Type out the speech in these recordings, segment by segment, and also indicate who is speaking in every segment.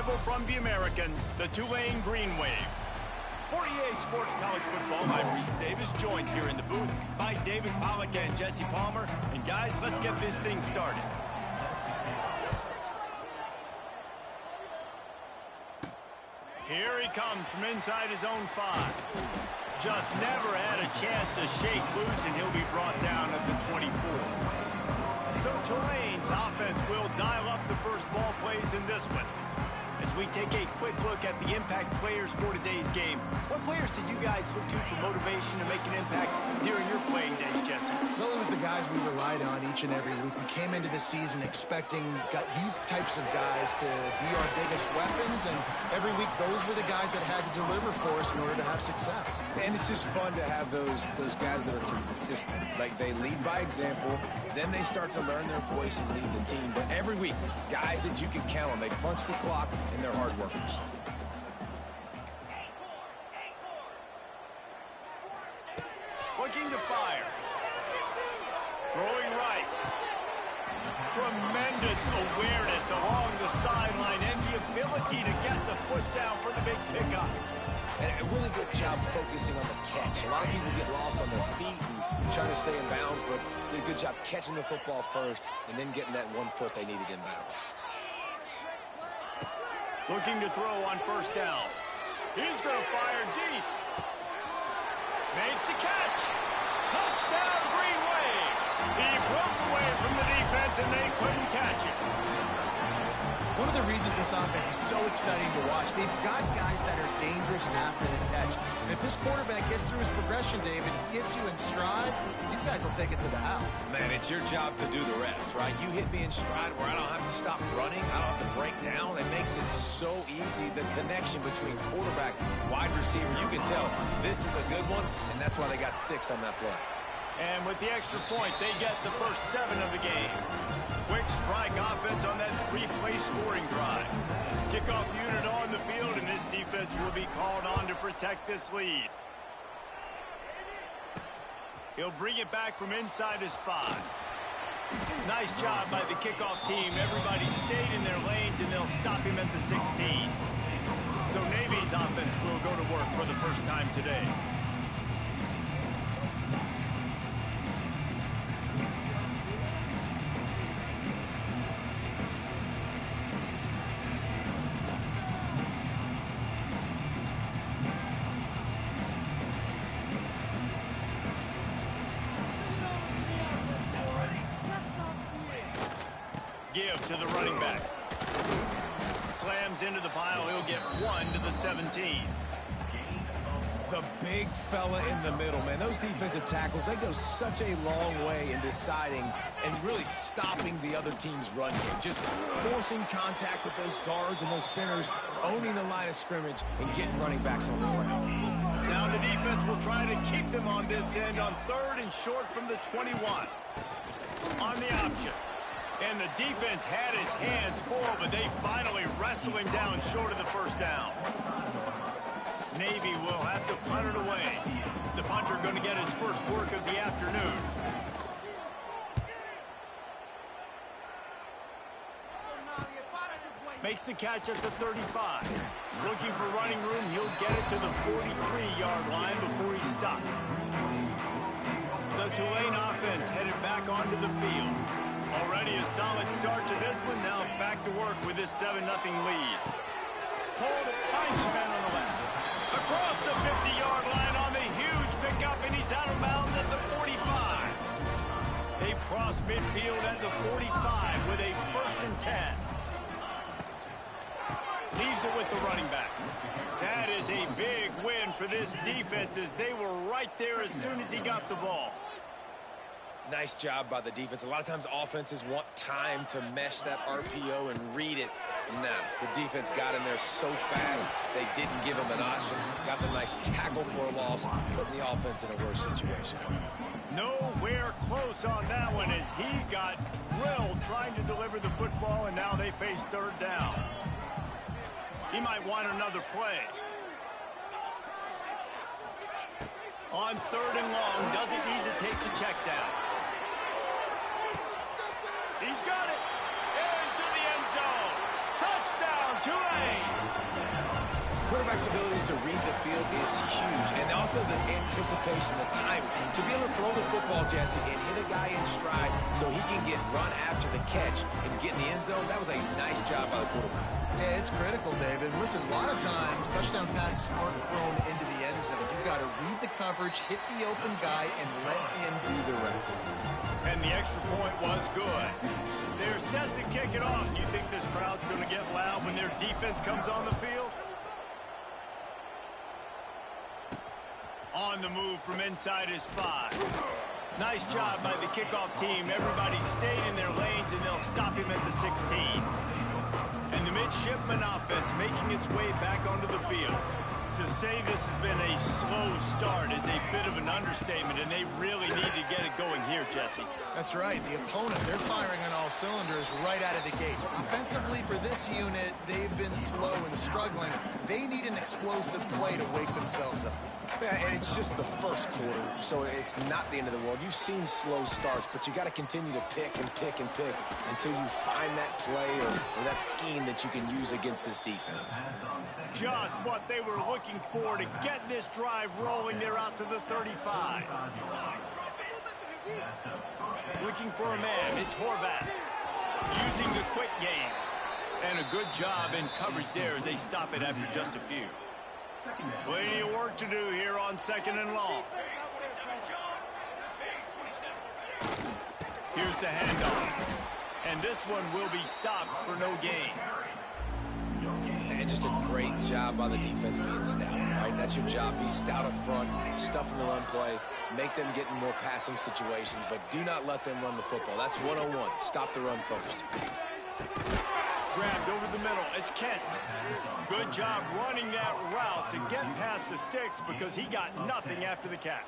Speaker 1: rival from the American, the Tulane Green Wave. For EA Sports College Football, I'm Reese Davis, joined here in the booth by David Pollack and Jesse Palmer. And guys, let's get this thing started. Here he comes from inside his own 5. Just never had a chance to shake loose, and he'll be brought down at the 24. So Tulane's offense will dial up the first ball plays in this one. As we take a quick look at the impact players for today's game, what players did you guys look to for motivation to make an impact during your playing days, Jesse?
Speaker 2: Well, it was the guys we relied on each and every week. We came into the season expecting these types of guys to be our biggest weapons, and every week those were the guys that had to deliver for us in order to have success.
Speaker 3: And it's just fun to have those guys that are consistent. Like, they lead by example, then they start to learn their voice and lead the team. But every week, guys that you can count on, they punch the clock, and they're hard workers.
Speaker 1: Looking to fire. Throwing right. Tremendous awareness along the sideline and the ability to get the foot down for the big pickup.
Speaker 3: And a really good job focusing on the catch. A lot of people get lost on their feet and trying to stay in bounds, but did a good job catching the football first and then getting that 1 foot they needed in bounds.
Speaker 1: Looking to throw on first down. He's going to fire deep. Makes the catch. Touchdown, Green Wave. He broke away from the defense, and they couldn't catch it.
Speaker 2: One of the reasons this offense is so exciting to watch, they've got guys that are dangerous after the catch. And if this quarterback gets through his progression, David, hits you in stride, these guys will take it to the house.
Speaker 3: Man, it's your job to do the rest, right? You hit me in stride where I don't have to stop running, I don't have to break down. It makes it so easy. The connection between quarterback, wide receiver, you can tell this is a good one, and that's why they got 6 on that play.
Speaker 1: And with the extra point, they get the first 7 of the game. Quick strike offense on that 3-play scoring drive. Kickoff unit on the field, and this defense will be called on to protect this lead. He'll bring it back from inside his 5. Nice job by the kickoff team. Everybody stayed in their lanes, and they'll stop him at the 16. So Navy's offense will go to work for the first time today. Give to the running back. Slams into the pile. He'll get 1 to the 17.
Speaker 3: The big fella in the middle, man. Those defensive tackles, they go such a long way in deciding and really stopping the other team's run game. Just forcing contact with those guards and those centers, owning the line of scrimmage, and getting running backs on the ground.
Speaker 1: Now the defense will try to keep them on this end on 3rd and short from the 21. On the option. And the defense had his hands full, but they finally wrestle him down short of the first down. Navy will have to punt it away. The punter going to get his first work of the afternoon. Makes the catch at the 35. Looking for running room, he'll get it to the 43-yard line before he's stopped. The Tulane offense headed back onto the field. Already a solid start to this one. Now back to work with this 7-0 lead. Hold it, finds his man on the left. Across the 50-yard line on the huge pickup, and he's out of bounds at the 45. They cross midfield at the 45 with a 1st and 10. Leaves it with the running back. That is a big win for this defense as they were right there as soon as he got the ball.
Speaker 3: Nice job by the defense. A lot of times offenses want time to mesh that RPO and read it. Now, the defense got in there so fast, they didn't give him an option. Got the nice tackle for a loss, putting the offense in a worse situation.
Speaker 1: Nowhere close on that one as he got drilled trying to deliver the football, and now they face 3rd down. He might want another play. On 3rd and long, doesn't need to take the check down. He's got it. Into the end zone. Touchdown, Tulane.
Speaker 3: Quarterback's abilities to read the field is huge, and also the anticipation, the timing. To be able to throw the football, Jesse, and hit a guy in stride so he can get run after the catch and get in the end zone, that was a nice job by the quarterback.
Speaker 2: Yeah, it's critical, David. Listen, a lot of times, touchdown passes aren't thrown into the end zone. You've got to read the coverage, hit the open guy, and let him do the rest.
Speaker 1: And the extra point was good. They're set to kick it off. You think this crowd's going to get loud when their defense comes on the field? On the move from inside his 5. Nice job by the kickoff team. Everybody stayed in their lanes, and they'll stop him at the 16. And the midshipman offense making its way back onto the field. To say this has been a slow start is a bit of an understatement, and they really need to get it going here, Jesse.
Speaker 2: That's right. The opponent, they're firing on all cylinders right out of the gate. Offensively, for this unit, they've been slow and struggling. They need an explosive play to wake themselves up.
Speaker 3: Yeah, and it's just the first quarter, so it's not the end of the world. You've seen slow starts, but you got to continue to pick and pick and pick until you find that play or that scheme that you can use against this defense.
Speaker 1: Just what they were looking for to get this drive rolling. They're out to the 35. Looking for a man. It's Horvath. Using the quick game. And a good job in coverage there as they stop it after just a few. Plenty of work to do here on 2nd and long. Here's the handoff. And this one will be stopped for no gain.
Speaker 3: And just a great job by the defense being stout, right? That's your job. Be stout up front, stuff in the run play, make them get in more passing situations, but do not let them run the football. That's 101. Stop the run first.
Speaker 1: Grabbed over the middle. It's Kent. Good job running that route to get past the sticks because he got nothing after the catch.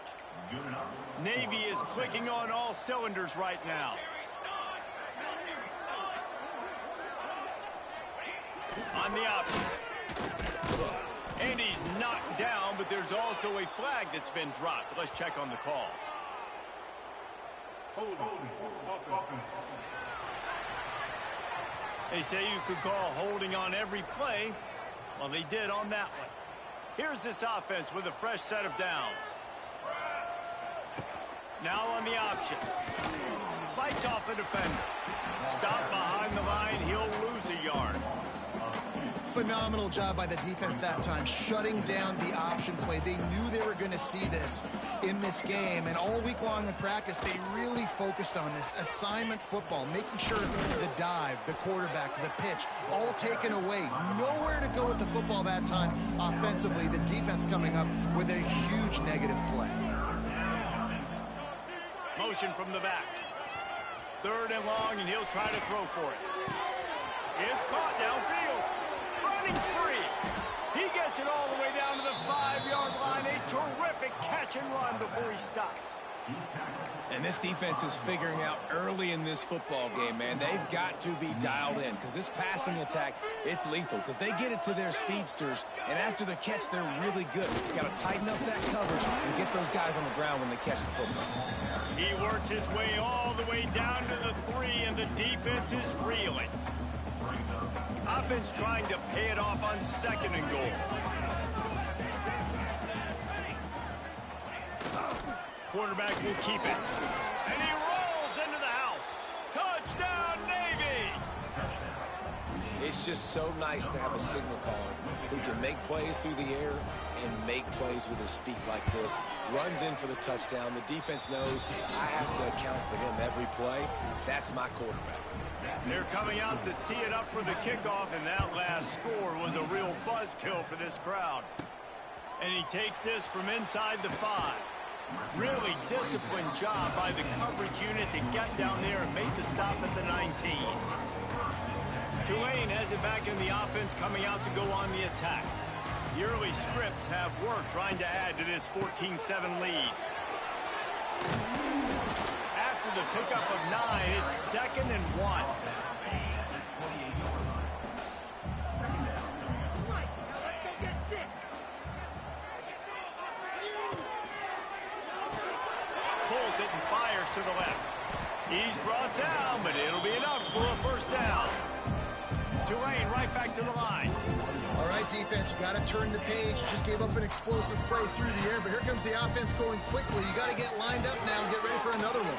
Speaker 1: Navy is clicking on all cylinders right now. On the option. And he's knocked down, but there's also a flag that's been dropped. Let's check on the call. They say you could call holding on every play. Well, they did on that one. Here's this offense with a fresh set of downs. Now on the option. Fights off a defender. Stop behind the line. He'll lose a yard.
Speaker 2: Phenomenal job by the defense that time, shutting down the option play. They knew they were going to see this in this game, and all week long in practice, they really focused on this assignment football, making sure the dive, the quarterback, the pitch, all taken away. Nowhere to go with the football that time offensively. The defense coming up with a huge negative play.
Speaker 1: Motion from the back. 3rd and long, and he'll try to throw for it. It's caught downfield. Running free. He gets it all the way down to the 5-yard line. A terrific catch and run before he stops.
Speaker 3: And this defense is figuring out early in this football game, man. They've got to be dialed in because this passing attack, it's lethal because they get it to their speedsters, and after the catch, they're really good. Got to tighten up that coverage and get those guys on the ground when they catch the football.
Speaker 1: He works his way all the way down to the 3, and the defense is reeling. Offense trying to pay it off on 2nd and goal. Quarterback will keep it. And he rolls into the house. Touchdown, Navy!
Speaker 3: It's just so nice to have a signal caller who can make plays through the air and make plays with his feet like this. Runs in for the touchdown. The defense knows I have to account for him every play. That's my quarterback.
Speaker 1: They're coming out to tee it up for the kickoff, and that last score was a real buzzkill for this crowd. And he takes this from inside the 5. Really disciplined job by the coverage unit to get down there and make the stop at the 19. Tulane has it back in the offense, coming out to go on the attack. The early scripts have worked trying to add to this 14-7 lead. After the pickup of 9, it's 2nd and 1. Pulls it and fires to the left. He's brought down, but it'll be enough for a 1st down. Tulane right back to the line.
Speaker 2: All right, defense, you got to turn the page. Just gave up an explosive play through the air, but here comes the offense going quickly. You got to get lined up now and get ready for another one.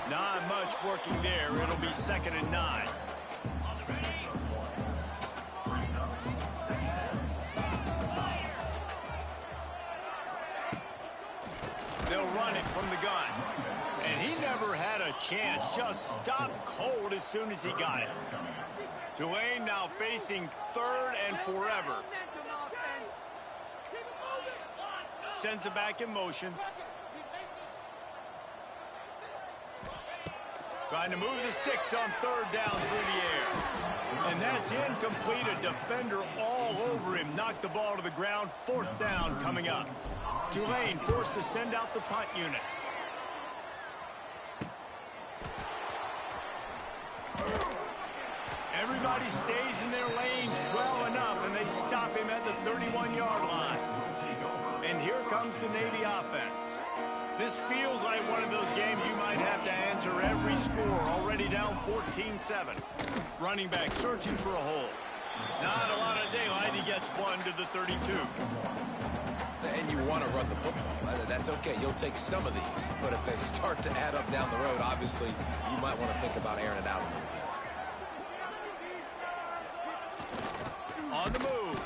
Speaker 1: Not much working there. It'll be 2nd and 9. They'll run it from the gun. And he never had a chance. Just stopped cold as soon as he got it. Tulane now facing 3rd and forever. Sends it back in motion. Trying to move the sticks on 3rd down through the air. And that's incomplete. A defender all over him. Knocked the ball to the ground. 4th down coming up. Tulane forced to send out the punt unit. Everybody stays in their lanes well enough, and they stop him at the 31-yard line. And here comes the Navy offense. This feels like one of those games you might have to answer every score. Already down 14-7. Running back searching for a hole. Not a lot of daylight. He gets one to the 32.
Speaker 3: And you want to run the football. That's okay. You'll take some of these. But if they start to add up down the road, obviously, you might want to think about airing it out a little bit.
Speaker 1: On the move.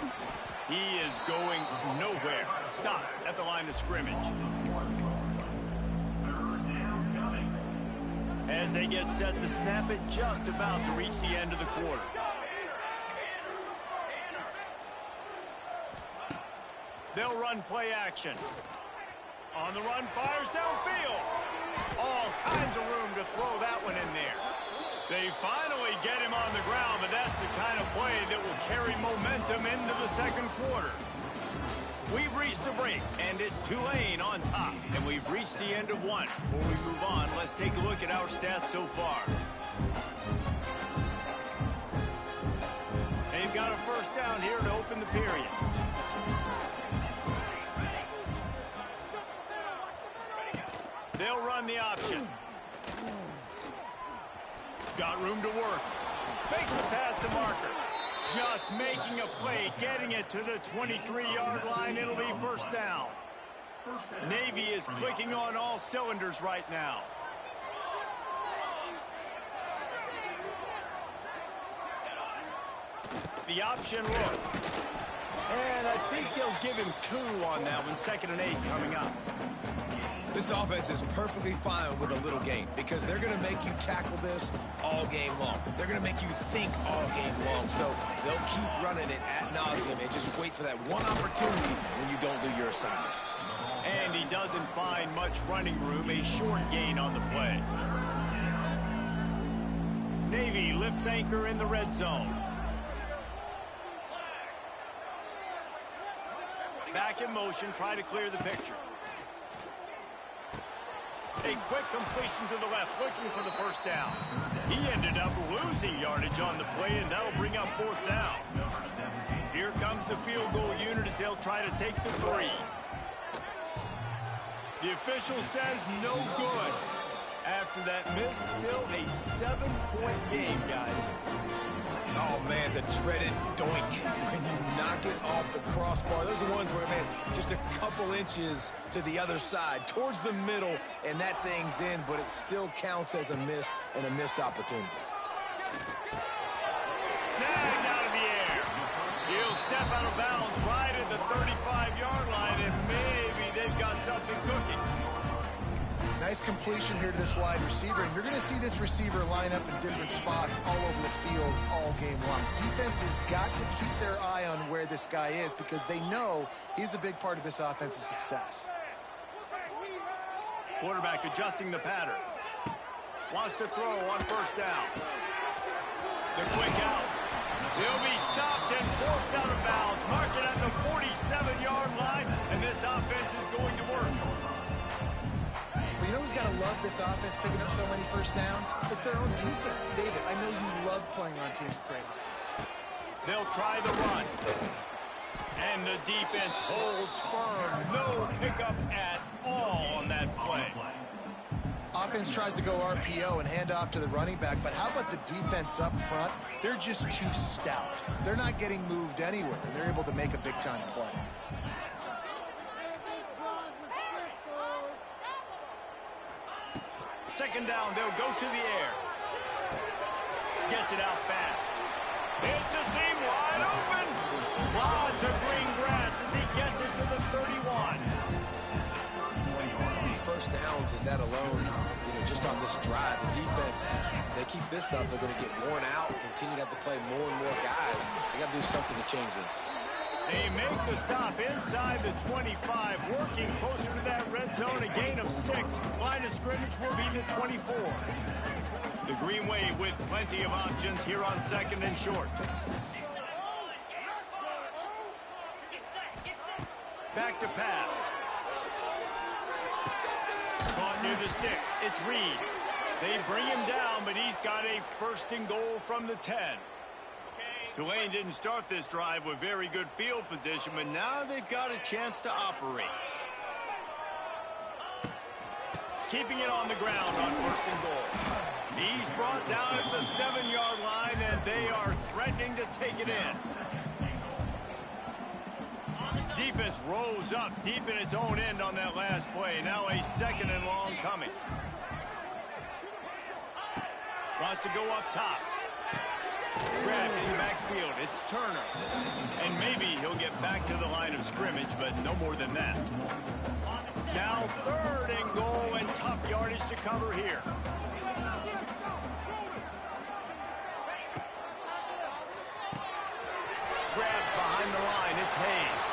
Speaker 1: He is going nowhere. Stop at the line of scrimmage. As they get set to snap it, just about to reach the end of the quarter. They'll run play action. On the run, fires downfield. All kinds of room to throw that one in there. They finally get him on the ground, but that's the kind of play that will carry momentum into the 2nd quarter. We've reached the break, and it's Tulane on top. And we've reached the end of one. Before we move on, let's take a look at our stats so far. They've got a 1st down here to open the period. They'll run the option. Got room to work. Makes a pass to marker. Just making a play, getting it to the 23-yard line. It'll be 1st down. Navy is clicking on all cylinders right now. The option look. And I think they'll give him 2 on that one. 2nd and 8 coming up.
Speaker 3: This offense is perfectly fine with a little game because they're going to make you tackle this all game long. They're going to make you think all game long. So they'll keep running it ad nauseum and just wait for that one opportunity when you don't do your assignment.
Speaker 1: And he doesn't find much running room. A short gain on the play. Navy lifts anchor in the red zone. Back in motion, try to clear the picture. A quick completion to the left, looking for the 1st down. He ended up losing yardage on the play, and that'll bring up 4th down. Here comes the field goal unit as they'll try to take the 3. The official says no good. After that miss, still a 7-point game, guys.
Speaker 3: Oh, man, the dreaded doink. When you knock it off the crossbar, those are the ones where, man, just a couple inches to the other side, towards the middle, and that thing's in, but it still counts as a missed opportunity.
Speaker 1: Snagged out of the air. He'll step out of bounds right at the 35-yard line, and maybe they've got something cooking.
Speaker 2: Nice completion here to this wide receiver, and you're going to see this receiver line up in different spots all over the field all game long. Defense has got to keep their eye on where this guy is because they know he's a big part of this offense's success.
Speaker 1: Quarterback adjusting the pattern. Wants to throw on 1st down. The quick out. He'll be stopped and forced out of bounds. Mark it at the 47-yard line, and this offense is going to work.
Speaker 2: You know who's got to love this offense picking up so many 1st downs? It's their own defense. David, I know you love playing on teams with great offenses.
Speaker 1: They'll try the run. And the defense holds firm. No pickup at all on that play.
Speaker 2: offense tries to go RPO and hand off to the running back, but how about the defense up front? They're just too stout. They're not getting moved anywhere, and they're able to make a big-time play.
Speaker 1: Second down, they'll go to the air. Gets it out fast. It's a seam wide open. Lots of green grass as he gets it to the 31.
Speaker 3: First downs is that alone, just on this drive, the defense, they keep this up, they're going to get worn out, continue to have to play more and more guys. They got to do something to change this.
Speaker 1: They make the stop inside the 25, working closer to that red zone, a gain of 6. Line of scrimmage will be the 24. The Green Wave with plenty of options here on second and short. Back to pass. Caught near the sticks. It's Reed. They bring him down, but he's got a first and goal from the 10. Tulane didn't start this drive with very good field position, but now they've got a chance to operate. Keeping it on the ground on first and goal. He's brought down at the 7-yard line, and they are threatening to take it in. Defense rose up deep in its own end on that last play. Now a second and long coming. Wants to go up top. Grab in the backfield. It's Turner. And maybe he'll get back to the line of scrimmage, but no more than that. Now third and goal, and tough yardage to cover here. Grab behind the line. It's Hayes.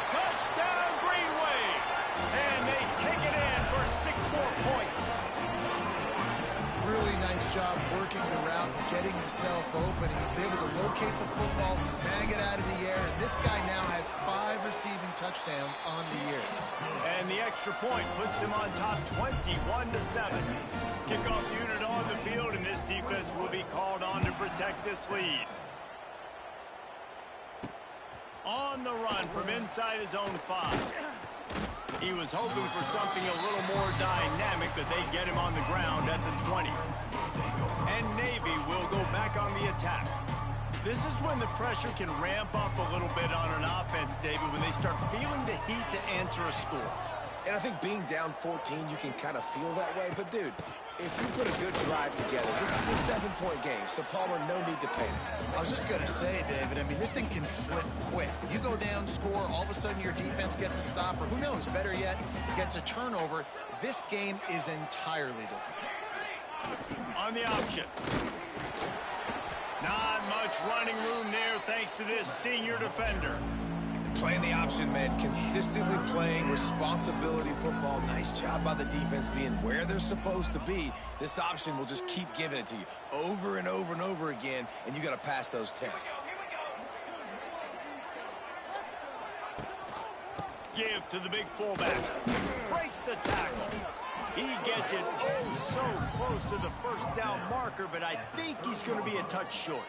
Speaker 1: Touchdown, Green Wave. And they take it in for 6 more points.
Speaker 2: Really nice job working the route, getting himself open. He was able to locate the football, snag it out of the air, and this guy now has 5 receiving touchdowns on the year.
Speaker 1: And the extra point puts them on top 21-7. Kickoff unit on the field, and this defense will be called on to protect this lead. On the run from inside his own 5. He was hoping for something a little more dynamic, but they get him on the ground at the 20. And Navy will go back on the attack. This is when the pressure can ramp up a little bit on an offense, David, when they start feeling the heat to answer a score.
Speaker 3: And I think being down 14, you can kind of feel that way. But, dude, if you put a good drive together, this is a 7-point game, so Palmer, no need to panic.
Speaker 2: I was just going to say, David, I mean, this thing can flip quick. You go down, score, all of a sudden your defense gets a stop, or who knows, better yet, gets a turnover. This game is entirely different.
Speaker 1: On the option. Not much running room there thanks to this senior defender.
Speaker 3: Playing the option, man, consistently playing responsibility football. Nice job by the defense being where they're supposed to be. This option will just keep giving it to you over and over and over again, and you got to pass those tests.
Speaker 1: Give to the big fullback. Breaks the tackle. He gets it so close to the first down marker, but I think he's going to be a touch short.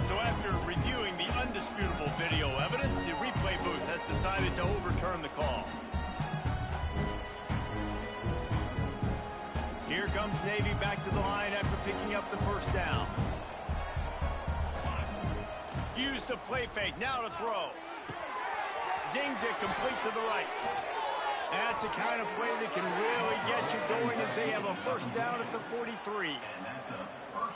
Speaker 1: So after reviewing the undisputable video evidence, the replay booth has decided to overturn the call. Here comes Navy back to the line after picking up the first down. Use the play fake, now to throw. Zings it complete to the right. That's a kind of play that can really get you going as they have a first down at the 43.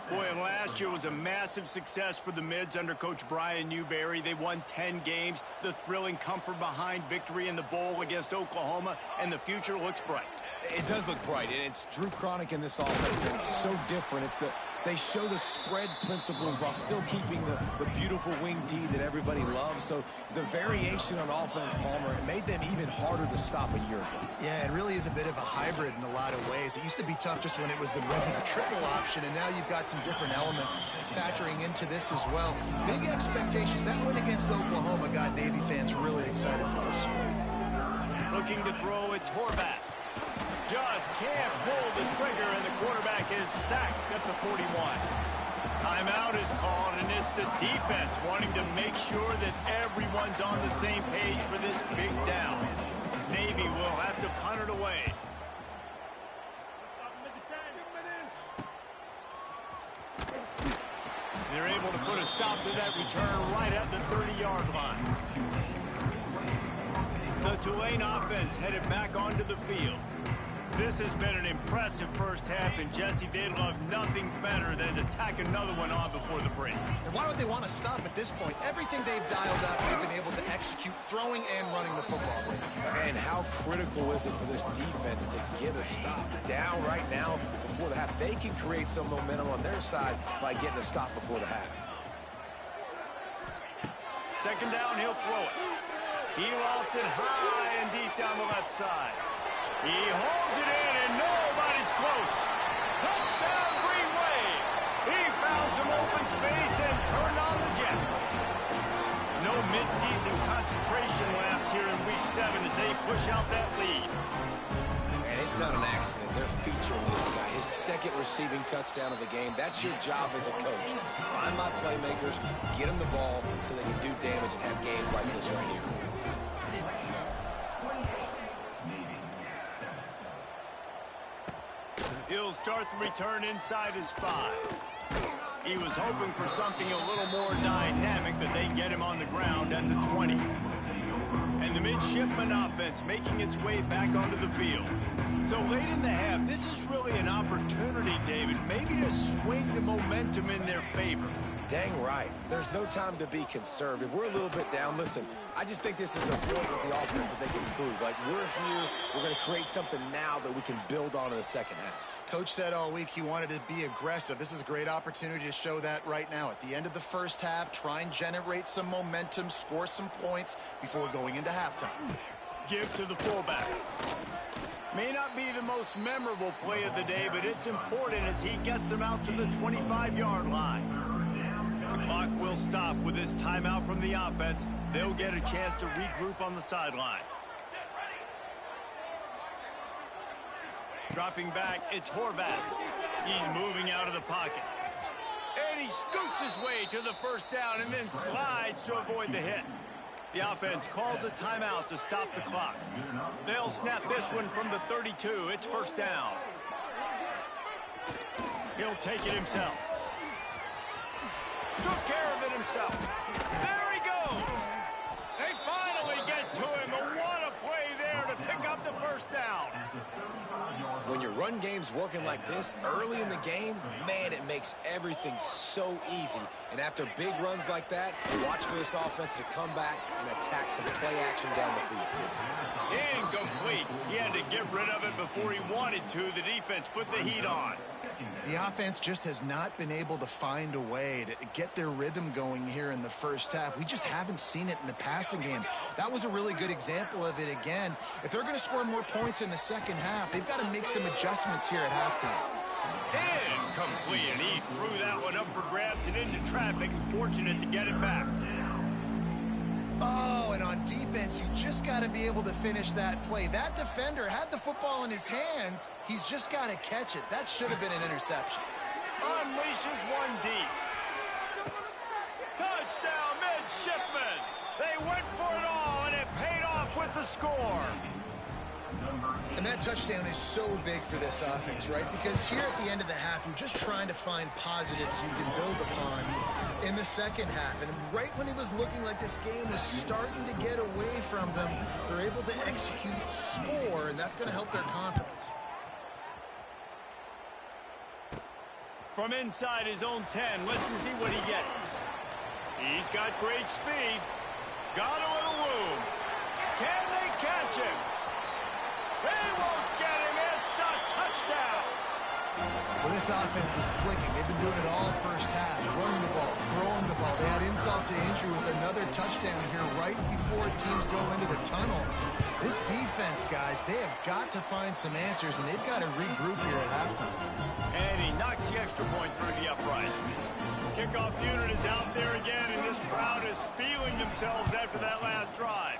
Speaker 1: Boy, and last year was a massive success for the Mids under Coach Brian Newberry. They won 10 games, the thrilling comfort behind victory in the bowl against Oklahoma, and the future looks bright.
Speaker 3: It does look bright, and it's Drew Cronick in this offense, and it's so different. It's they show the spread principles while still keeping the beautiful wing D that everybody loves. So the variation on offense, Palmer, it made them even harder to stop a year ago.
Speaker 2: Yeah, it really is a bit of a hybrid in a lot of ways. It used to be tough just when it was the regular triple option, and now you've got some different elements factoring into this as well. Big expectations. That win against Oklahoma got Navy fans really excited for this.
Speaker 1: Looking to throw, it's Horvath. Just can't pull the trigger, and the quarterback is sacked at the 41. Timeout is called, and it's the defense wanting to make sure that everyone's on the same page for this big down. Navy will have to punt it away. able to put a stop to that return right at the 30-yard line. The Tulane offense headed back onto the field. This has been an impressive first half, and Jesse, they'd love nothing better than to tack another one on before the break.
Speaker 2: And why would they want to stop at this point? Everything they've dialed up, they've been able to execute throwing and running the football.
Speaker 3: And how critical is it for this defense to get a stop down right now before the half? They can create some momentum on their side by getting a stop before the half.
Speaker 1: Second down, he'll throw it. He lofts it high and deep down the left side. He holds it in, and nobody's close. Touchdown, Green Wave. He found some open space and turned on the Jets. No midseason concentration laps here in Week 7 as they push out that lead.
Speaker 3: And it's not an accident. They're featuring this guy. His second receiving touchdown of the game. That's your job as a coach. Find my playmakers, get them the ball so they can do damage and have games like this right here.
Speaker 1: He'll start the return inside his 5. He was hoping for something a little more dynamic, but they get him on the ground at the 20. And the midshipman offense making its way back onto the field. So late in the half, this is really an opportunity, David, maybe to swing the momentum in their favor.
Speaker 3: Dang right. There's no time to be conservative. We're a little bit down. Listen, I just think this is a point with the offense that they can prove. Like, we're here, we're going to create something now that we can build on in the second half.
Speaker 2: Coach said all week he wanted to be aggressive. This is a great opportunity to show that right now. At the end of the first half, try and generate some momentum, score some points before going into halftime.
Speaker 1: Give to the fullback. May not be the most memorable play of the day, but it's important as he gets them out to the 25-yard line. The clock will stop with this timeout from the offense. They'll get a chance to regroup on the sideline. Dropping back, it's Horvath. He's moving out of the pocket. And he scoots his way to the first down and then slides to avoid the hit. The offense calls a timeout to stop the clock. They'll snap this one from the 32. It's first down. He'll take it himself. Took care of it himself. There he goes. They finally get to him. But what a play there to pick up the first down.
Speaker 3: When your run game's working like this early in the game, man, it makes everything so easy. And after big runs like that, watch for this offense to come back and attack some play action down the field.
Speaker 1: Incomplete. He had to get rid of it before he wanted to. The defense put the heat on.
Speaker 2: The offense just has not been able to find a way to get their rhythm going here in the first half. We just haven't seen it in the passing game. That was a really good example of it again. If they're going to score more points in the second half, they've got to make some adjustments here at halftime.
Speaker 1: Incomplete, and he threw that one up for grabs and into traffic. Fortunate to get it back.
Speaker 2: Oh, and on defense, you just got to be able to finish that play. That defender had the football in his hands. He's just got to catch it. That should have been an interception.
Speaker 1: Unleashes one deep. Touchdown, midshipmen. They went for it all, and it paid off with the score.
Speaker 2: And that touchdown is so big for this offense, right? Because here at the end of the half, you're just trying to find positives you can build upon in the second half. And right when it was looking like this game was starting to get away from them, they're able to execute, score, and that's going to help their confidence.
Speaker 1: From inside his own 10, let's see what he gets. He's got great speed. Got a little room. Can they catch him? They won't get him. It's a touchdown.
Speaker 2: Well, this offense is clicking. They've been doing it all first half, running the ball, throwing the ball. They had insult to injury with another touchdown here right before teams go into the tunnel. This defense, guys, they have got to find some answers, and they've got to regroup here at halftime.
Speaker 1: And he knocks the extra point through the uprights. Kickoff unit is out there again, and this crowd is feeling themselves after that last drive.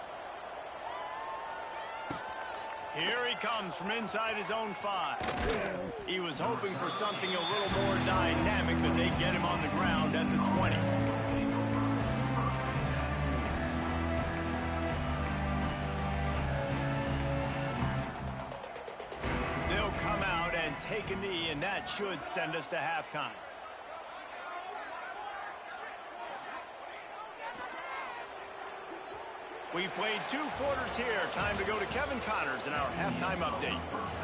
Speaker 1: Here he comes from inside his own 5. He was hoping for something a little more dynamic, but they get him on the ground at the 20. They'll come out and take a knee, and that should send us to halftime. We've played 2 quarters here. Time to go to Kevin Connors in our halftime update.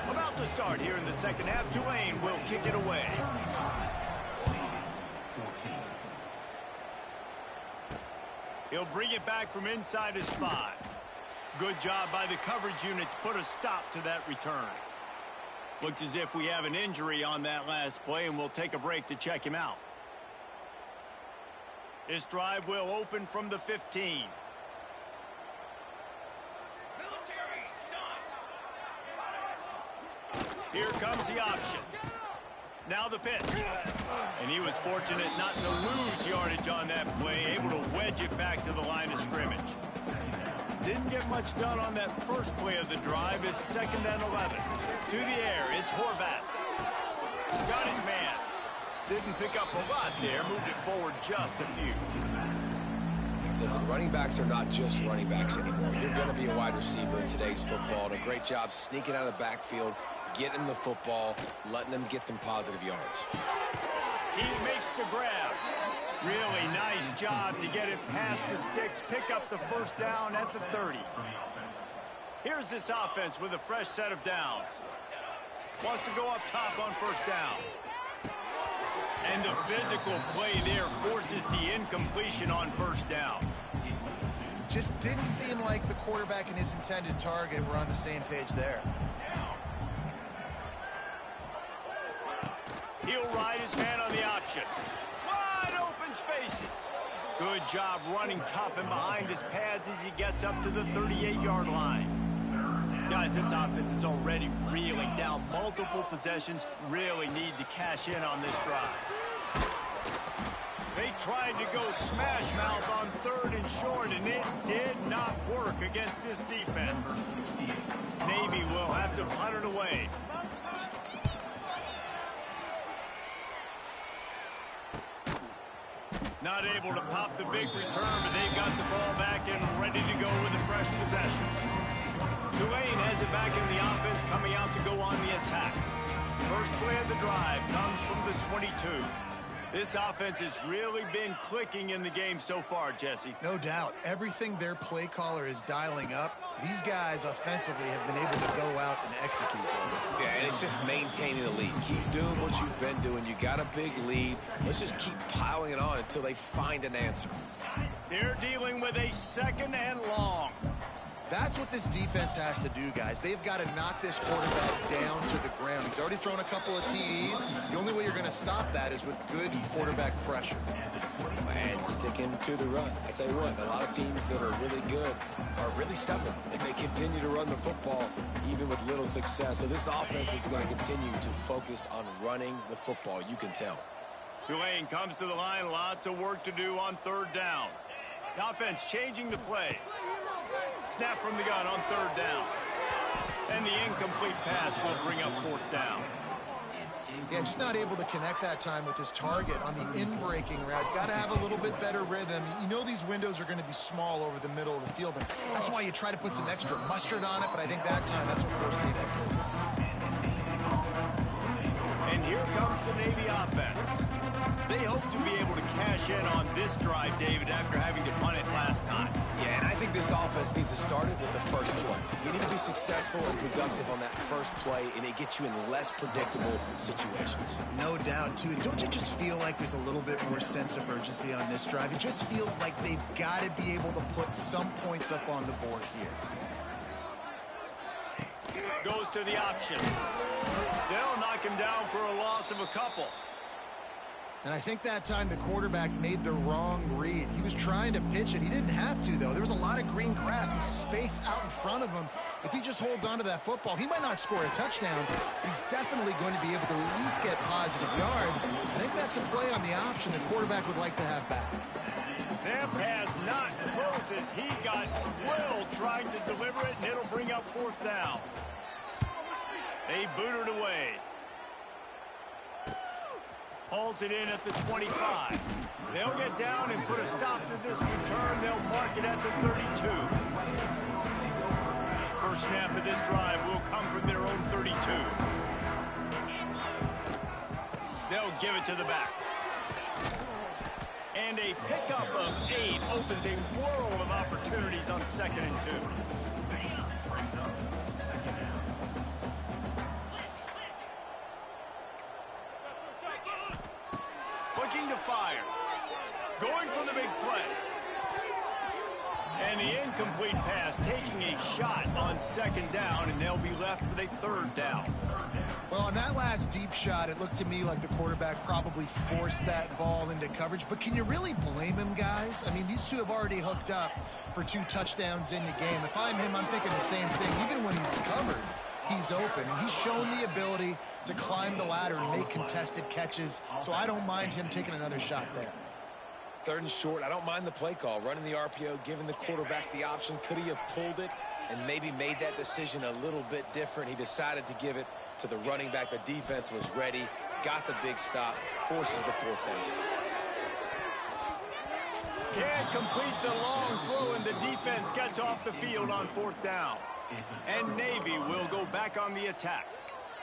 Speaker 1: About to start here in the second half. Tulane will kick it away. He'll bring it back from inside his 5. Good job by the coverage unit to put a stop to that return. Looks as if we have an injury on that last play, and we'll take a break to check him out. This drive will open from the 15. Here comes the option. Now the pitch. And he was fortunate not to lose yardage on that play, able to wedge it back to the line of scrimmage. Didn't get much done on that first play of the drive. It's 2nd and 11. To the air, it's Horvath. Got his man. Didn't pick up a lot there. Moved it forward just a few.
Speaker 3: Listen, running backs are not just running backs anymore. You're going to be a wide receiver in today's football. And a great job sneaking out of the backfield, getting them the football, letting them get some positive yards.
Speaker 1: He makes the grab. Really nice job to get it past the sticks, pick up the first down at the 30. Here's this offense with a fresh set of downs. Wants to go up top on first down. And the physical play there forces the incompletion on first down.
Speaker 2: Just didn't seem like the quarterback and his intended target were on the same page there.
Speaker 1: He'll ride his man on the option. Wide open spaces. Good job running tough and behind his pads as he gets up to the 38-yard line. Guys, this offense is already reeling down. Multiple possessions, really need to cash in on this drive. They tried to go smash mouth on 3rd and short, and it did not work against this defense. Navy will have to punt it away. Not able to pop the big return, but they got the ball back and ready to go with a fresh possession. Tulane has it back in the offense, coming out to go on the attack. First play of the drive comes from the 22. This offense has really been clicking in the game so far, Jesse.
Speaker 2: No doubt. Everything their play caller is dialing up, these guys offensively have been able to go out and execute.
Speaker 3: Yeah, and it's just maintaining the lead. Keep doing what you've been doing. You got a big lead. Let's just keep piling it on until they find an answer.
Speaker 1: They're dealing with a 2nd and long.
Speaker 2: That's what this defense has to do, guys. They've got to knock this quarterback down to the ground. He's already thrown a couple of TDs. The only way you're going to stop that is with good quarterback pressure.
Speaker 3: And sticking to the run. I tell you what, a lot of teams that are really good are really stubborn, and they continue to run the football even with little success. So this offense is going to continue to focus on running the football. You can tell.
Speaker 1: Tulane comes to the line. Lots of work to do on 3rd down. The offense changing the play. Snap from the gun on 3rd down. And the incomplete pass will bring up 4th down.
Speaker 2: Yeah, just not able to connect that time with his target on the in-breaking route. Got to have a little bit better rhythm. You know these windows are going to be small over the middle of the field, and that's why you try to put some extra mustard on it, but I think that time that's what forced Navy to pull.
Speaker 1: And here comes the Navy offense. They hope to be able to cash in on this drive, David, after having to punt it last time.
Speaker 3: Yeah, and I think this offense needs to start it with the first play. You need to be successful and productive on that first play, and it gets you in less predictable situations.
Speaker 2: No doubt, too. Don't you just feel like there's a little bit more sense of urgency on this drive? It just feels like they've got to be able to put some points up on the board here.
Speaker 1: Goes to the option. They'll knock him down for a loss of a couple.
Speaker 2: And I think that time the quarterback made the wrong read. He was trying to pitch it. He didn't have to, though. There was a lot of green grass and space out in front of him. If he just holds on to that football, he might not score a touchdown, but he's definitely going to be able to at least get positive yards. I think that's a play on the option the quarterback would like to have back.
Speaker 1: That pass not close as he got drilled trying to deliver it, and it'll bring up 4th down. They boot it away. Hauls it in at the 25. They'll get down and put a stop to this return. They'll mark it at the 32. First snap of this drive will come from their own 32. They'll give it to the back. And a pickup of 8 opens a world of opportunities on 2nd and 2. Looking to fire. Going for the big play. And the incomplete pass taking a shot on 2nd down, and they'll be left with a 3rd down.
Speaker 2: Well, on that last deep shot, it looked to me like the quarterback probably forced that ball into coverage. But can you really blame him, guys? I mean, these two have already hooked up for 2 touchdowns in the game. If I'm him, I'm thinking the same thing. Even when he's covered, he's open. And he's shown the ability to climb the ladder and make contested catches. So I don't mind him taking another shot there.
Speaker 3: 3rd and short. I don't mind the play call. Running the RPO, giving the quarterback the option. Could he have pulled it and maybe made that decision a little bit different? He decided to give it to the running back. The defense was ready, got the big stop, forces the 4th down.
Speaker 1: Can't complete the long throw, and the defense gets off the field on 4th down. And Navy will go back on the attack.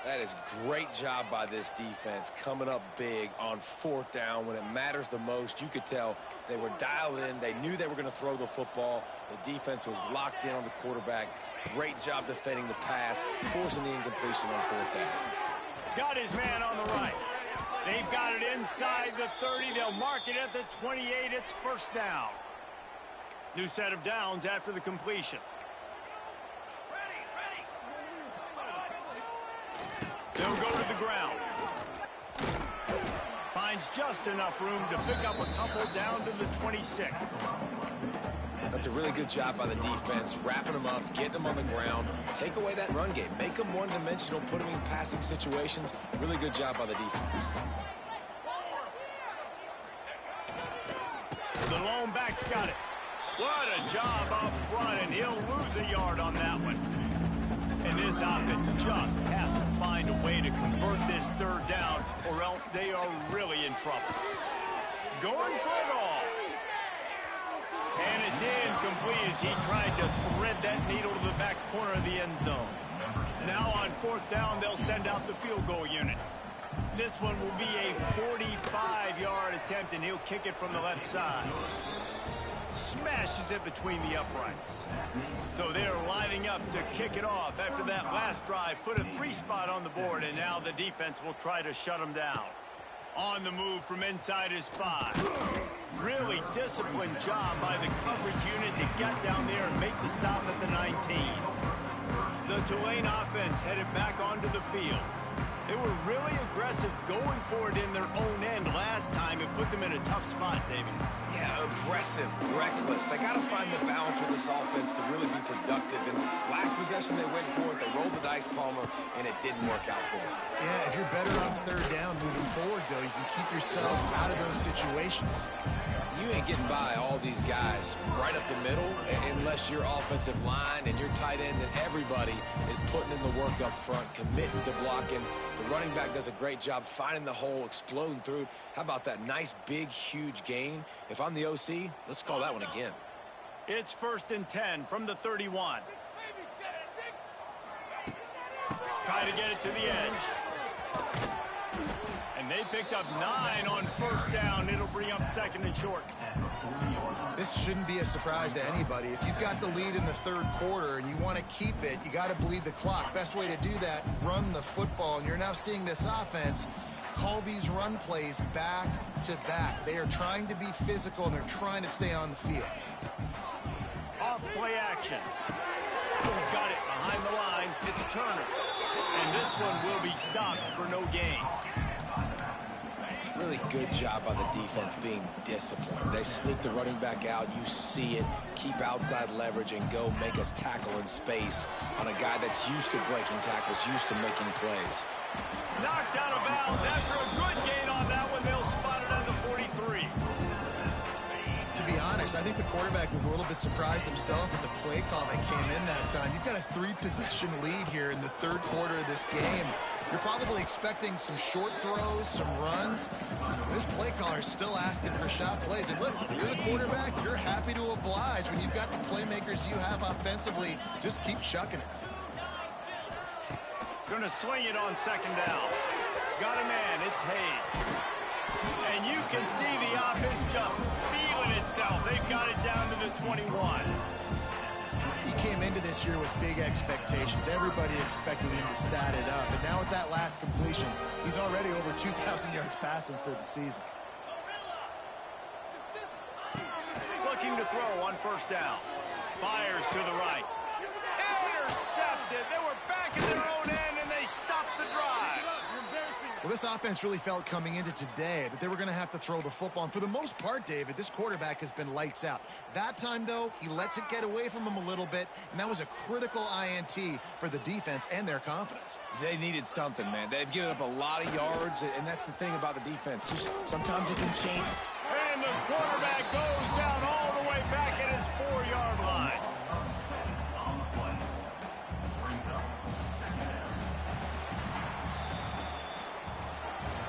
Speaker 3: That is great job by this defense, coming up big on 4th down when it matters the most. You could tell they were dialed in. They knew they were going to throw the football. The defense was locked in on the quarterback. Great job defending the pass, forcing the incompletion on 4th down.
Speaker 1: Got his man on the right. They've got it inside the 30. They'll mark it at the 28. It's 1st down. New set of downs after the completion. They'll go to the ground. Finds just enough room to pick up a couple down to the 26.
Speaker 3: That's a really good job by the defense, wrapping them up, getting them on the ground, take away that run game, make them one-dimensional, put them in passing situations. Really good job by the defense.
Speaker 1: The lone back's got it. What a job up front, and he'll lose a yard on that one. And this offense just has to find a way to convert this 3rd down, or else they are really in trouble. Going for it all. And it's incomplete as he tried to thread that needle to the back corner of the end zone. Now on 4th down, they'll send out the field goal unit. This one will be a 45-yard attempt, and he'll kick it from the left side. Smashes it between the uprights. So they're lining up to kick it off after that last drive. Put a 3-spot on the board, and now the defense will try to shut them down. On the move from inside his 5. Really disciplined job by the coverage unit to get down there and make the stop at the 19. The Tulane offense headed back onto the field. They were really aggressive going for it in their own end last time. It put them in a tough spot, David.
Speaker 3: Yeah, aggressive, reckless. They got to find the balance with this offense to really be productive. And last possession, they went for it. They rolled the dice, Palmer, and it didn't work out for them.
Speaker 2: Yeah, if you're better on 3rd down moving forward, though, you can keep yourself out of those situations.
Speaker 3: You ain't getting by all these guys right up the middle unless your offensive line and your tight ends and everybody is putting in the work up front, committing to blocking. The running back does a great job finding the hole, exploding through. How about that nice, big, huge gain? If I'm the OC, let's call that one again.
Speaker 1: It's 1st and 10 from the 31. Try to get it to the edge. And they picked up 9 on 1st down. It'll bring up 2nd and short.
Speaker 2: This shouldn't be a surprise to anybody. If you've got the lead in the 3rd quarter and you want to keep it, you got to bleed the clock. Best way to do that, run the football. And you're now seeing this offense call these run plays back to back. They are trying to be physical, and they're trying to stay on the field.
Speaker 1: Off play action. Got it behind the line. It's Turner. And this one will be stopped for no gain.
Speaker 3: Really good job by the defense being disciplined. They sneak the running back out. You see it. Keep outside leverage and go make us tackle in space on a guy that's used to breaking tackles, used to making plays.
Speaker 1: Knocked out of bounds after a good gain on that one. They'll spot it at the 43.
Speaker 2: To be honest, I think the quarterback was a little bit surprised himself with the play call that came in that time. You've got a 3-possession lead here in the 3rd quarter of this game. You're probably expecting some short throws, some runs. This play caller is still asking for shot plays. And listen, you're the quarterback, you're happy to oblige. When you've got the playmakers you have offensively, just keep chucking it.
Speaker 1: Going to swing it on 2nd down. Got a man, it's Hayes. And you can see the offense just feeling itself. They've got it down to the 21.
Speaker 2: He came into this year with big expectations. Everybody expecting him to stat it up. And now with that last completion, he's already over 2,000 yards passing for the season.
Speaker 1: Looking to throw on first down. Fires to the right. Intercepted. They were back in their own end, and they stopped the drive.
Speaker 2: Well, this offense really felt coming into today that they were going to have to throw the football. And for the most part, David, this quarterback has been lights out. That time, though, he lets it get away from him a little bit, and that was a critical INT for the defense and their confidence.
Speaker 3: They needed something, man. They've given up a lot of yards, and that's the thing about the defense. Just sometimes it can change.
Speaker 1: And the quarterback goes down all the way back at his 4-yard line.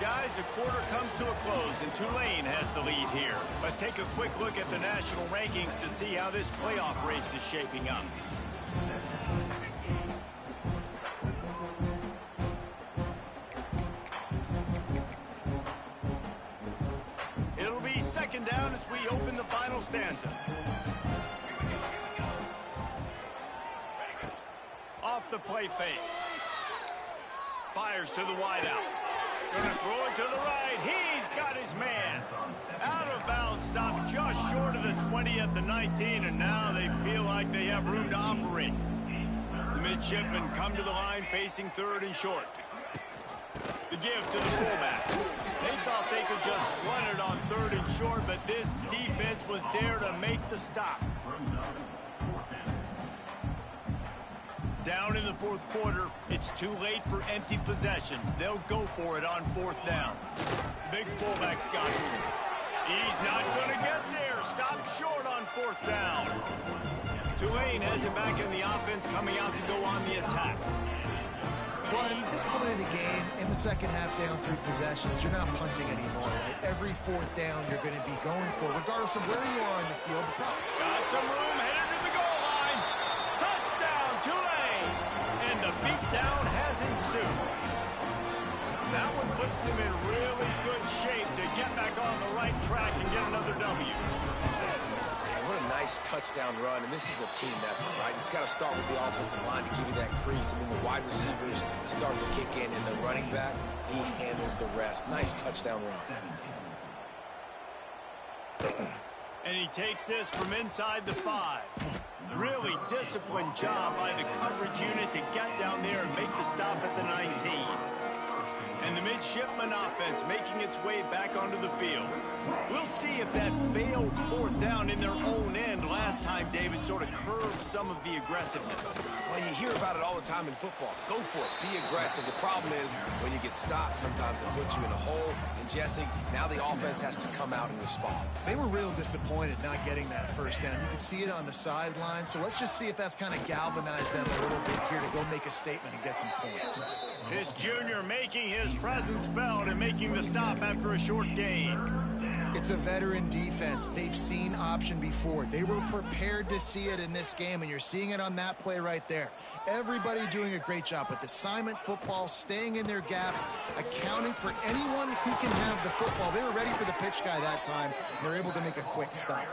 Speaker 1: Guys, the quarter comes to a close, and Tulane has the lead here. Let's take a quick look at the national rankings to see how this playoff race is shaping up. It'll be second down as we open the final stanza. Off the play fake. Fires to the wideout. Gonna throw it to the right. He's got his man. Out of bounds, stopped just short of the 20 at the 19, and now they feel like they have room to operate. The midshipmen come to the line facing third and short. The give to the fullback. They thought they could just run it on third and short, but this defense was there to make the stop. Down in the fourth quarter, it's too late for empty possessions. They'll go for it on fourth down. Big fullback's got it. He's not going to get there. Stop short on fourth down. Tulane has it back in the offense, coming out to go on the attack.
Speaker 2: Well, at this point of the game, in the second half down 3 possessions, you're not punting anymore. Right? Every fourth down you're going to be going for, regardless of where you are in the field.
Speaker 1: Got some room, headed to the goal line. Touchdown, Tulane! And the beatdown has ensued. That one puts them in really good shape to get back on the right track and get another W.
Speaker 3: Man, what a nice touchdown run, and this is a team effort, right? It's got to start with the offensive line to give you that crease, and then the wide receivers start to kick in, and the running back, he handles the rest. Nice touchdown run.
Speaker 1: And he takes this from inside the 5. Really disciplined job by the coverage unit to get down there and make the stop at the 19. And the midshipman offense making its way back onto the field. We'll see if that failed fourth down in their own end last time, David, sort of curbed some of the aggressiveness.
Speaker 3: Well, you hear about it all the time in football. Go for it. Be aggressive. The problem is when you get stopped, sometimes it puts you in a hole. And, Jesse, now the offense has to come out and respond.
Speaker 2: They were real disappointed not getting that first down. You could see it on the sideline. So let's just see if that's kind of galvanized them a little bit here to go make a statement and get some points.
Speaker 1: This junior making his presence felt and making the stop after a short gain.
Speaker 2: It's a veteran defense. They've seen option before. They were prepared to see it in this game, and you're seeing it on that play right there. Everybody doing a great job with assignment football, staying in their gaps, accounting for anyone who can have the football. They were ready for the pitch guy that time, and they're able to make a quick stop.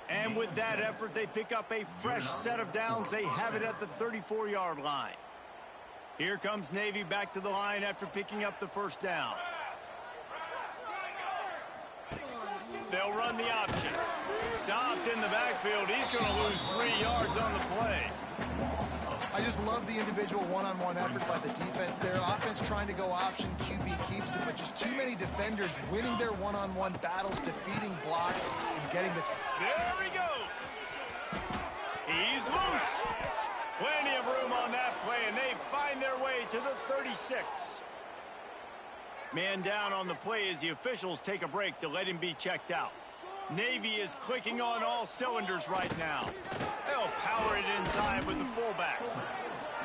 Speaker 1: And with that effort, they pick up a fresh set of downs. They have it at the 34-yard line. Here comes Navy back to the line after picking up the first down. They'll run the option. Stopped in the backfield. He's going to lose 3 yards on the play.
Speaker 2: I just love the individual one-on-one effort by the defense there. Offense trying to go option, QB keeps it, but just too many defenders winning their one-on-one battles, defeating blocks, and getting the...
Speaker 1: There he goes. He's loose. Plenty of room on that play, and they find their way to the 36. Man down on the play as the officials take a break to let him be checked out. Navy is clicking on all cylinders right now. They'll power it inside with the fullback.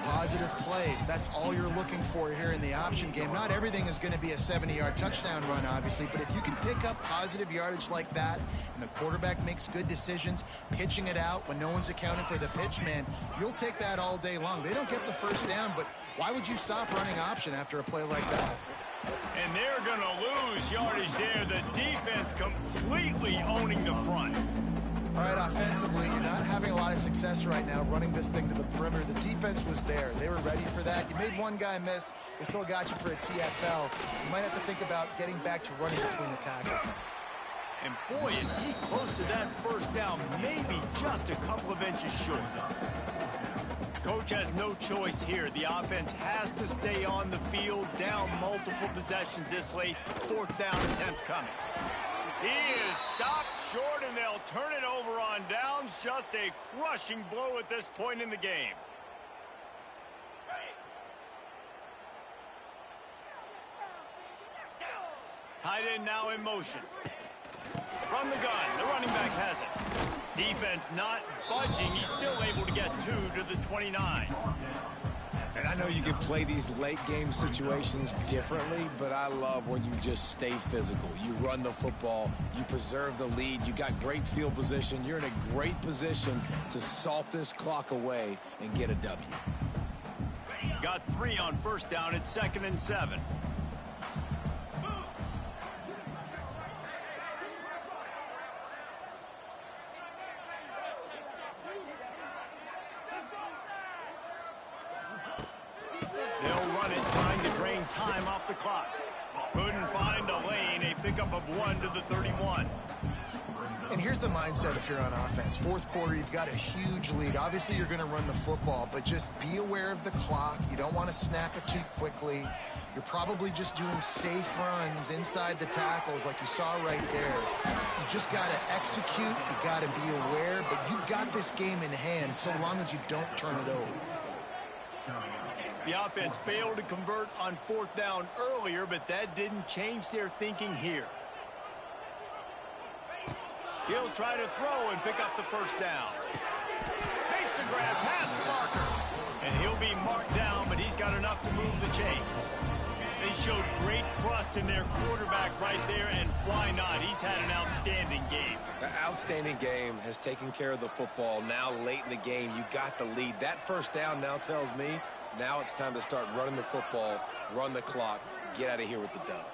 Speaker 2: Positive plays. That's all you're looking for here in the option game. Not everything is going to be a 70-yard touchdown run, obviously, but if you can pick up positive yardage like that and the quarterback makes good decisions, pitching it out when no one's accounting for the pitch, man, you'll take that all day long. They don't get the first down, but why would you stop running option after a play like that?
Speaker 1: And they're going to lose yardage there. The defense completely owning the front.
Speaker 2: All right, offensively, you're not having a lot of success right now running this thing to the perimeter. The defense was there. They were ready for that. You made one guy miss. They still got you for a TFL. You might have to think about getting back to running between the tackles now.
Speaker 1: And boy, is he close to that first down, maybe just a couple of inches short. Coach has no choice here. The offense has to stay on the field, down multiple possessions this late. Fourth down attempt coming. He is stopped short, and they'll turn it over on downs. Just a crushing blow at this point in the game. Tight end now in motion. From the gun, the running back has it. Defense not budging. He's still able to get 2 to the 29.
Speaker 3: And I know you can play these late game situations differently, but I love when you just stay physical. You run the football, you preserve the lead, you got great field position. You're in a great position to salt this clock away and get a W.
Speaker 1: Got 3 on first down. It's 2nd and 7. Time off the clock. Couldn't find a lane. A pickup of 1 to the 31.
Speaker 2: And here's the mindset if you're on offense. Fourth quarter, you've got a huge lead. Obviously, you're going to run the football, but just be aware of the clock. You don't want to snap it too quickly. You're probably just doing safe runs inside the tackles like you saw right there. You just got to execute. You got to be aware, but you've got this game in hand so long as you don't turn it over.
Speaker 1: The offense failed to convert on fourth down earlier, but that didn't change their thinking here. He'll try to throw and pick up the first down. Makes a grab past the marker. And he'll be marked down, but he's got enough to move the chains. They showed great trust in their quarterback right there, and why not? He's had an outstanding game.
Speaker 3: The outstanding game has taken care of the football. Now late in the game, you got the lead. That first down now tells me now it's time to start running the football, run the clock, get out of here with the dub.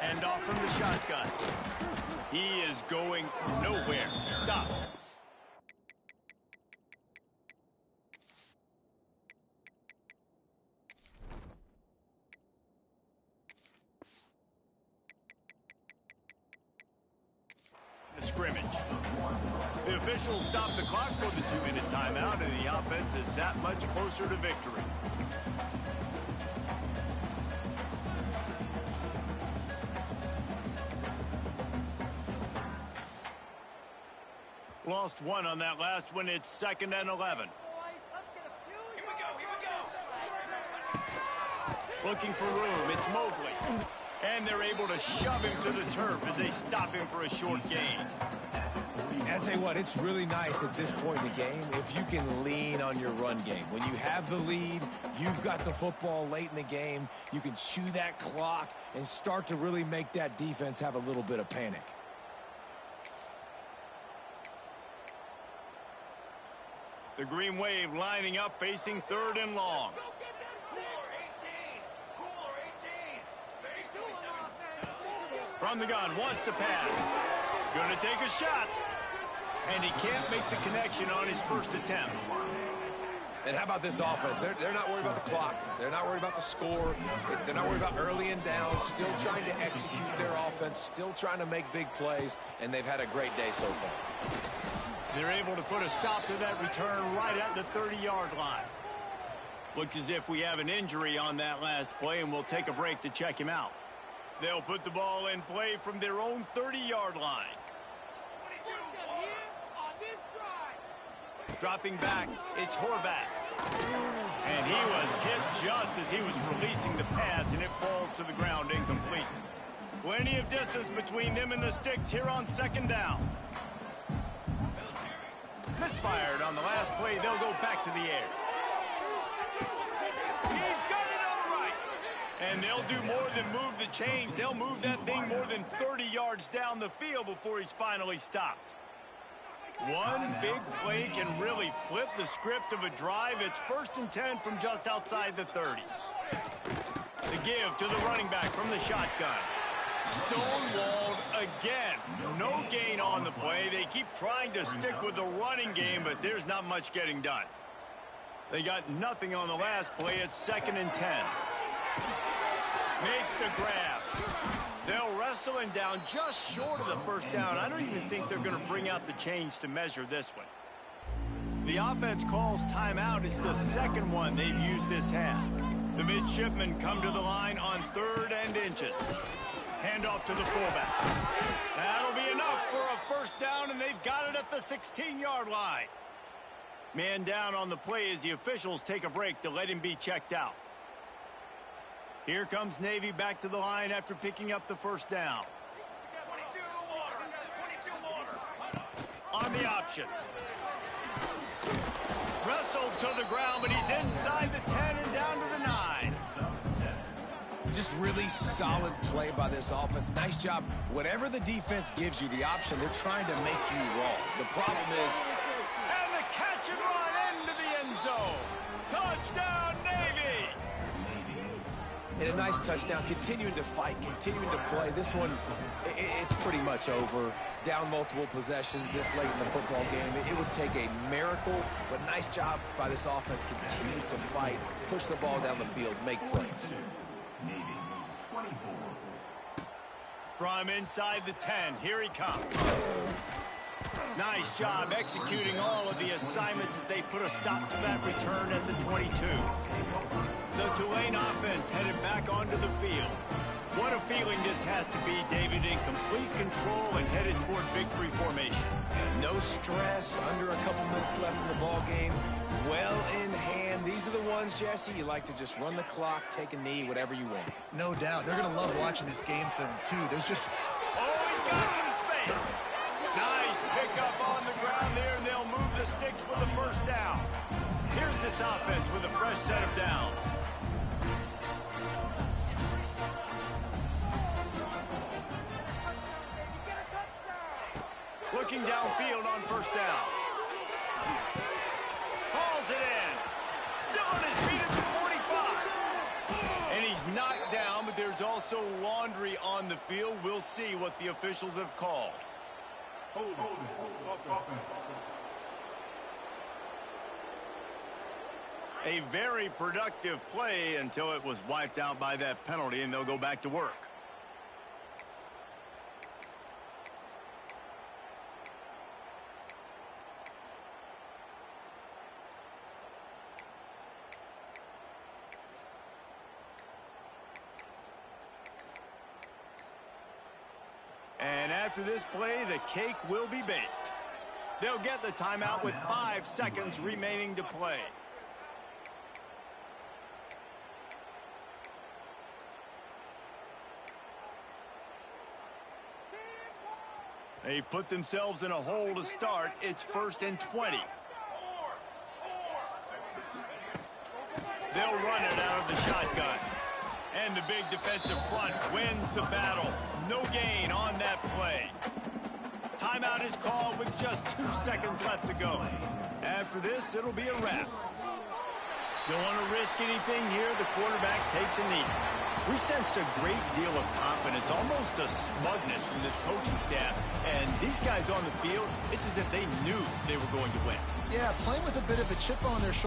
Speaker 1: And off from the shotgun. He is going nowhere. Stop. The scrimmage. The officials stop the clock for the 2-minute timeout, and the offense is that much closer to victory. Lost 1 on that last one. It's 2nd and 11.
Speaker 4: Here we go.
Speaker 1: Looking for room. It's Mobley. And they're able to shove him to the turf as they stop him for a short gain.
Speaker 3: And I tell you what, it's really nice at this point in the game if you can lean on your run game. When you have the lead, you've got the football late in the game, you can chew that clock and start to really make that defense have a little bit of panic.
Speaker 1: The Green Wave lining up, facing 3rd and long. From the gun, wants to pass. Going to take a shot. And he can't make the connection on his first attempt.
Speaker 3: And how about this offense? They're not worried about the clock. They're not worried about the score. They're not worried about early and down. Still trying to execute their offense. Still trying to make big plays. And they've had a great day so far.
Speaker 1: They're able to put a stop to that return right at the 30-yard line. Looks as if we have an injury on that last play, and we'll take a break to check him out. They'll put the ball in play from their own 30-yard line. Dropping back, it's Horvat. And he was hit just as he was releasing the pass, and it falls to the ground incomplete. Plenty of distance between them and the sticks here on 2nd down. Misfired on the last play. They'll go back to the air. He's got it all right. And they'll do more than move the chains. They'll move that thing more than 30 yards down the field before he's finally stopped. One big play can really flip the script of a drive. It's 1st and 10 from just outside the 30. The give to the running back from the shotgun. Stonewalled again. No gain on the play. They keep trying to stick with the running game, but there's not much getting done. They got nothing on the last play. It's 2nd and 10. Makes the grab. They'll wrestle him down just short of the 1st down. I don't even think they're going to bring out the chains to measure this one. The offense calls timeout. It's the 2nd one they've used this half. The midshipmen come to the line on 3rd and inches. Handoff to the fullback. That'll be enough for a 1st down, and they've got it at the 16-yard line. Man down on the play as the officials take a break to let him be checked out. Here comes Navy back to the line after picking up the 1st down.
Speaker 4: 22 water.
Speaker 1: On the option. Wrestled to the ground, but he's inside the 10 and down to the 9.
Speaker 3: Just really solid play by this offense. Nice job. Whatever the defense gives you the option, they're trying to make you wrong. The problem is...
Speaker 1: And the catch and run into the end zone. Touchdown, Navy!
Speaker 3: And a nice touchdown, continuing to fight, continuing to play. This one, it's pretty much over. Down multiple possessions this late in the football game. It would take a miracle, but nice job by this offense. Continue to fight, push the ball down the field, make plays.
Speaker 1: From inside the 10, here he comes. Nice job executing all of the assignments as they put a stop to that return at the 22. The Tulane offense headed back onto the field. What a feeling this has to be, David, in complete control and headed toward victory formation.
Speaker 3: And no stress, under a couple minutes left in the ball game. Well in hand. These are the ones, Jesse, you like to just run the clock, take a knee, whatever you want.
Speaker 2: No doubt. They're going to love watching this game film, too. There's just...
Speaker 1: Oh, he's got some space. Nice pickup on the ground there, and they'll move the sticks with the 1st down. Here's this offense with a fresh set of downs. Looking downfield on 1st down. Hauls it in. Still on his feet at the 45. And he's knocked down, but there's also laundry on the field. We'll see what the officials have called. A very productive play until it was wiped out by that penalty, and they'll go back to work. And after this play, the cake will be baked. They'll get the timeout with 5 seconds remaining to play. They put themselves in a hole to start. It's 1st and 20. They'll run it out of the shotgun. And the big defensive front wins the battle. No gain on that play. Timeout is called with just 2 seconds left to go. After this, it'll be a wrap. Don't want to risk anything here. The quarterback takes a knee. We sensed a great deal of confidence, almost a smugness from this coaching staff. And these guys on the field, it's as if they knew they were going to win.
Speaker 2: Yeah, playing with a bit of a chip on their shoulder.